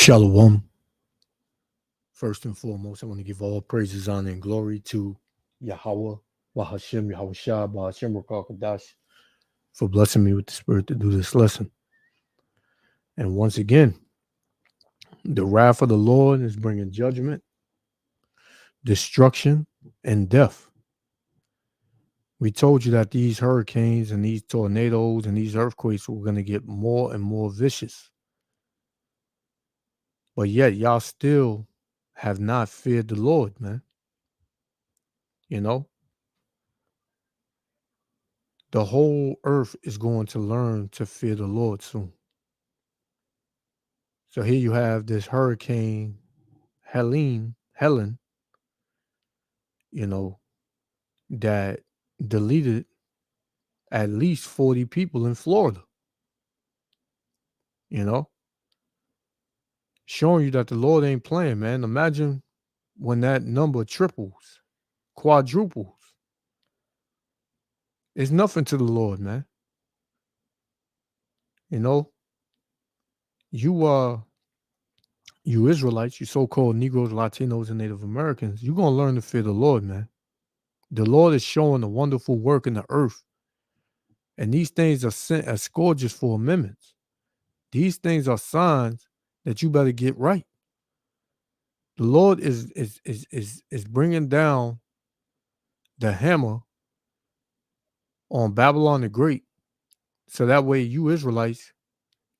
Shalom. First and foremost, I want to give all praises, honor, and glory to Yahweh, Wahashem, Yahweh Shah, Bahashem Rakakadash, for blessing me with the spirit to do this lesson. And once again, the wrath of the Lord is bringing judgment, destruction, and death. We told you that these hurricanes and these tornadoes and these earthquakes were going to get more and more vicious. But yet, y'all still have not feared the Lord, man. You know? The whole earth is going to learn to fear the Lord soon. So here you have this hurricane, Helen, that deleted at least 40 people in Florida. Showing you that the Lord ain't playing, man. Imagine when that number triples, quadruples. It's nothing to the Lord, man. You Israelites, you so-called Negroes, Latinos, and Native Americans, you're going to learn to fear the Lord, man. The Lord is showing a wonderful work in the earth. And these things are sent as scourges for amendments. These things are signs that you better get right. The Lord is bringing down the hammer on Babylon the Great, so that way you Israelites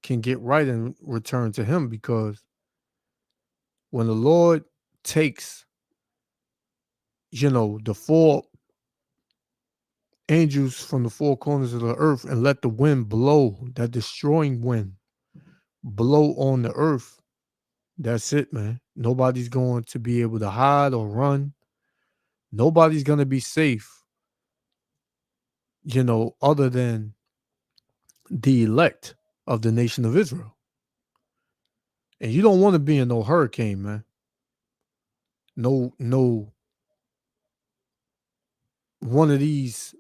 can get right and return to him, because when the Lord takes, the four angels from the four corners of the earth and let the wind blow, that destroying wind blow on the earth, that's it, man. Nobody's going to be able to hide or run. Nobody's going to be safe, other than the elect of the nation of Israel. And you don't want to be in no hurricane, man. No, one of these,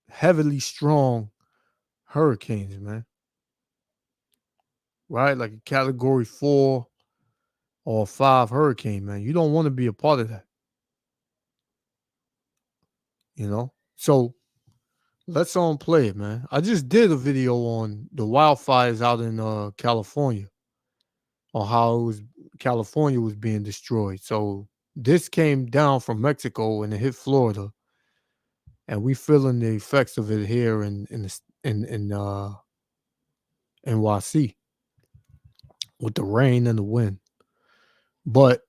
heavily strong hurricanes, man. Right? Like a category 4 or 5 hurricane, man. You don't want to be a part of that. So let's play it, man. I just did a video on the wildfires out in California, on how California was being destroyed. So this came down from Mexico and it hit Florida, and we feeling the effects of it here in NYC with the rain and the wind. But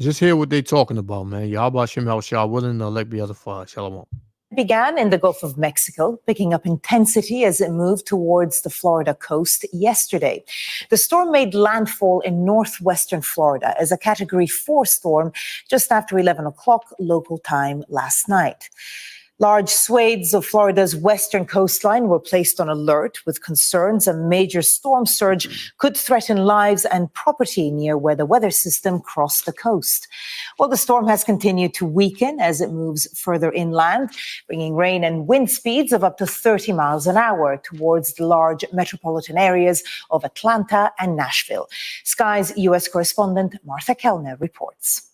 just hear what they talking about, man. Yahweh Shem Shah, willing to elect be other fire. Shalom. Began in the Gulf of Mexico, picking up intensity as it moved towards the Florida coast yesterday. The storm made landfall in northwestern Florida as a Category 4 storm just after 11 o'clock local time last night. Large swathes of Florida's western coastline were placed on alert, with concerns a major storm surge could threaten lives and property near where the weather system crossed the coast. Well, the storm has continued to weaken as it moves further inland, bringing rain and wind speeds of up to 30 miles an hour towards the large metropolitan areas of Atlanta and Nashville. Sky's U.S. correspondent Martha Kellner reports.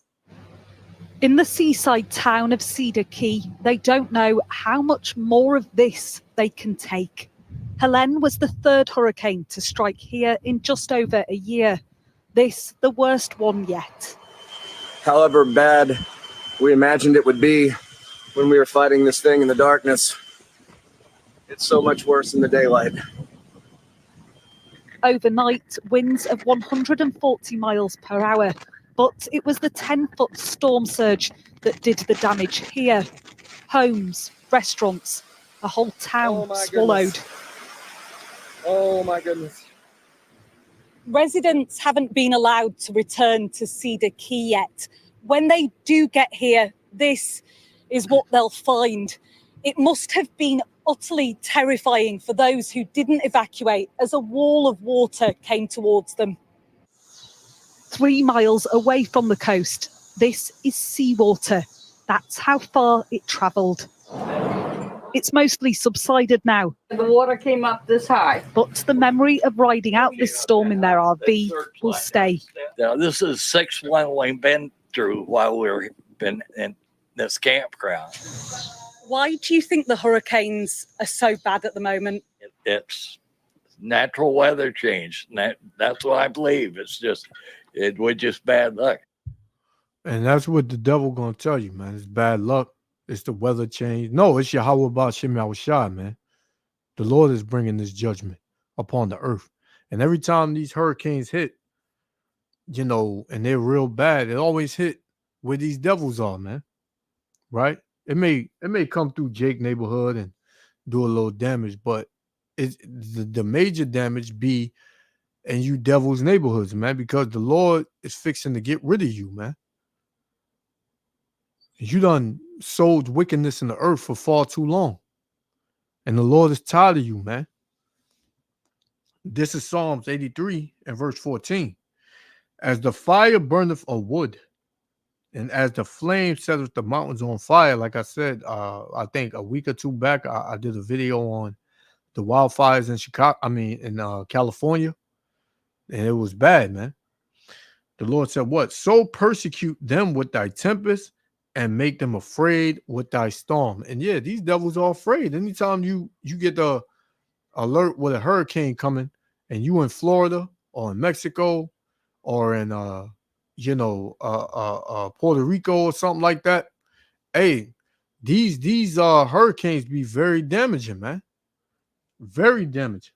In the seaside town of Cedar Key, they don't know how much more of this they can take. Helene was the third hurricane to strike here in just over a year. This, the worst one yet. However bad we imagined it would be when we were fighting this thing in the darkness, it's so much worse in the daylight. Overnight, winds of 140 miles per hour. But it was the 10-foot storm surge that did the damage here. Homes, restaurants, a whole town swallowed. Oh my goodness. Residents haven't been allowed to return to Cedar Key yet. When they do get here, this is what they'll find. It must have been utterly terrifying for those who didn't evacuate as a wall of water came towards them. 3 miles away from the coast, this is seawater. That's how far it travelled. It's mostly subsided now, The water came up this high. but the memory of riding out this storm in their RV will stay. Now, this is sixth one we've been through while we've been in this campground. Why do you think the hurricanes are so bad at the moment? It's natural weather change. That's what I believe. It was just bad luck. And that's what the devil gonna tell you, man. It's bad luck. It's the weather change. No, it's Yahweh Ba'ashem Yahushua, man. The Lord is bringing this judgment upon the earth. And every time these hurricanes hit, you know, and they're real bad, it always hit where these devils are, man. Right? It may come through Jake neighborhood and do a little damage, but it's the major damage be in you devils' neighborhoods, man, because the Lord is fixing to get rid of you, man. You done sowed wickedness in the earth for far too long. And the Lord is tired of you, man. This is Psalms 83 and verse 14. As the fire burneth a wood, and as the flame setteth the mountains on fire, like I said, I think a week or two back, I did a video on the wildfires in in California, and it was bad, man. The Lord said, what? So persecute them with thy tempest and make them afraid with thy storm. And yeah, these devils are afraid. Anytime you get the alert with a hurricane coming and you in Florida or in Mexico or in Puerto Rico or something like that, hey, these hurricanes be very damaging, man. Very damaging.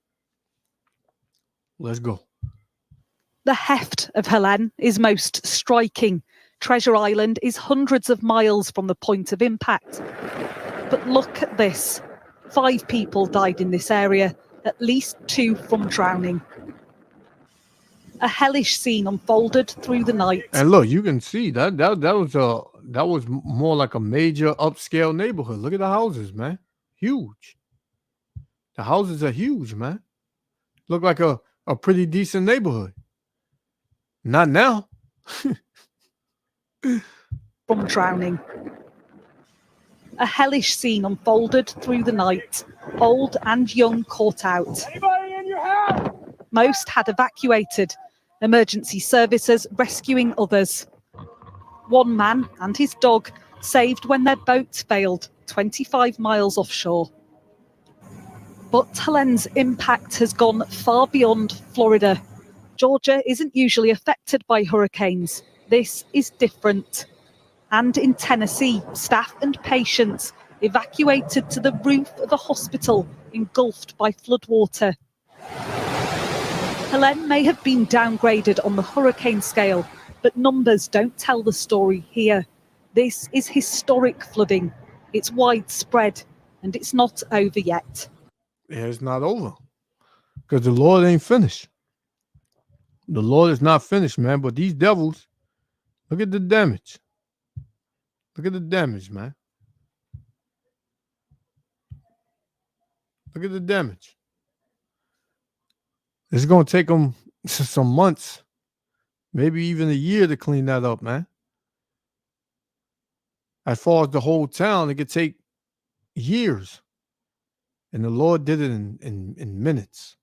Let's go. The heft of Helene is most striking. Treasure Island is hundreds of miles from the point of impact. But look at this. 5 people died in this area, at least 2 from drowning. A hellish scene unfolded through the night. And look, you can see that was more like a major upscale neighborhood. Look at the houses, man. Huge. The houses are huge, man. Look like a pretty decent neighborhood. Not now. From drowning. A hellish scene unfolded through the night. Old and young caught out. Anybody in your house? Most had evacuated. Emergency services rescuing others. One man and his dog saved when their boat failed 25 miles offshore. But Helene's impact has gone far beyond Florida. Georgia isn't usually affected by hurricanes. This is different. And in Tennessee, staff and patients evacuated to the roof of a hospital engulfed by floodwater. Helene may have been downgraded on the hurricane scale, but numbers don't tell the story here. This is historic flooding. It's widespread, and it's not over yet. Yeah, it's not over. Because the Lord ain't finished. The Lord is not finished, man. But these devils, look at the damage. Look at the damage, man. Look at the damage. It's going to take them some months, maybe even a year to clean that up, man. As far as the whole town, it could take years. And the Lord did it in minutes.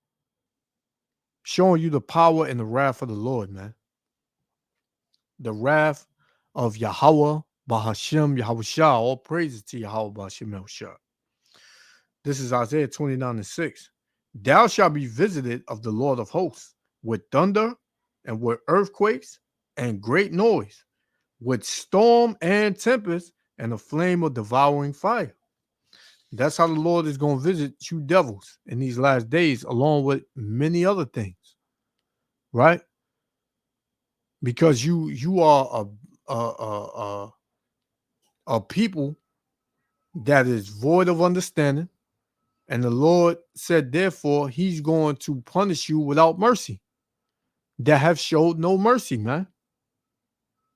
Showing you the power and the wrath of the Lord, man. The wrath of Yahweh, Bahashem, Yahushua. All praises to Yahweh, Bahashem, Yahushua. This is Isaiah 29:6. Thou shalt be visited of the Lord of hosts with thunder and with earthquakes and great noise, with storm and tempest and a flame of devouring fire. That's how the Lord is going to visit you devils in these last days, along with many other things, right? Because you are a people that is void of understanding, and the Lord said, therefore, He's going to punish you without mercy. That have showed no mercy, man.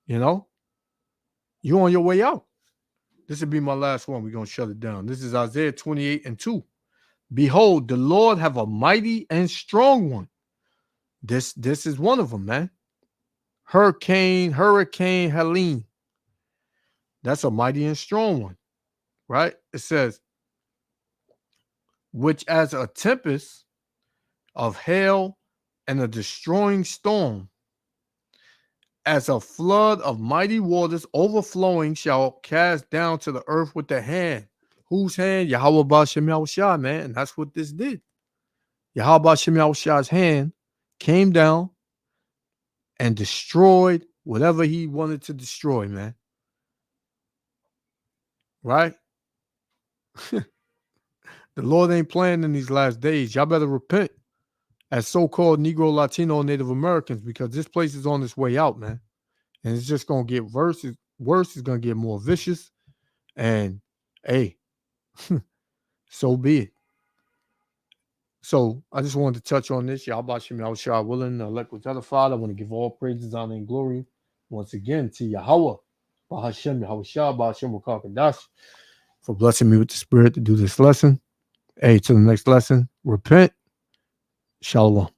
You know, you on your way out. This will be my last one. We're going to shut it down. This is Isaiah 28:2. Behold, the Lord have a mighty and strong one. This is one of them, man. Hurricane Helene. That's a mighty and strong one, right? It says, which as a tempest of hail and a destroying storm, as a flood of mighty waters overflowing, shall cast down to the earth with the hand. Whose hand? Yahweh Ba'Shem Yahushua, man. And that's what this did. Yahweh Ba'Shem Yahushua's hand came down and destroyed whatever he wanted to destroy, man. Right? The Lord ain't playing in these last days. Y'all better repent as so-called Negro, Latino, Native Americans, because this place is on its way out, man. And it's just going to get worse. It's going to get more vicious. And, hey, so be it. So I just wanted to touch on this. Yahweh Shem Yahushua willing, elect with other Father. I want to give all praises, honor, and glory once again to Yahweh, Bahashem Yahushua, Bahashem Wakakadash, for blessing me with the Spirit to do this lesson. Hey, to the next lesson, repent. Shalom.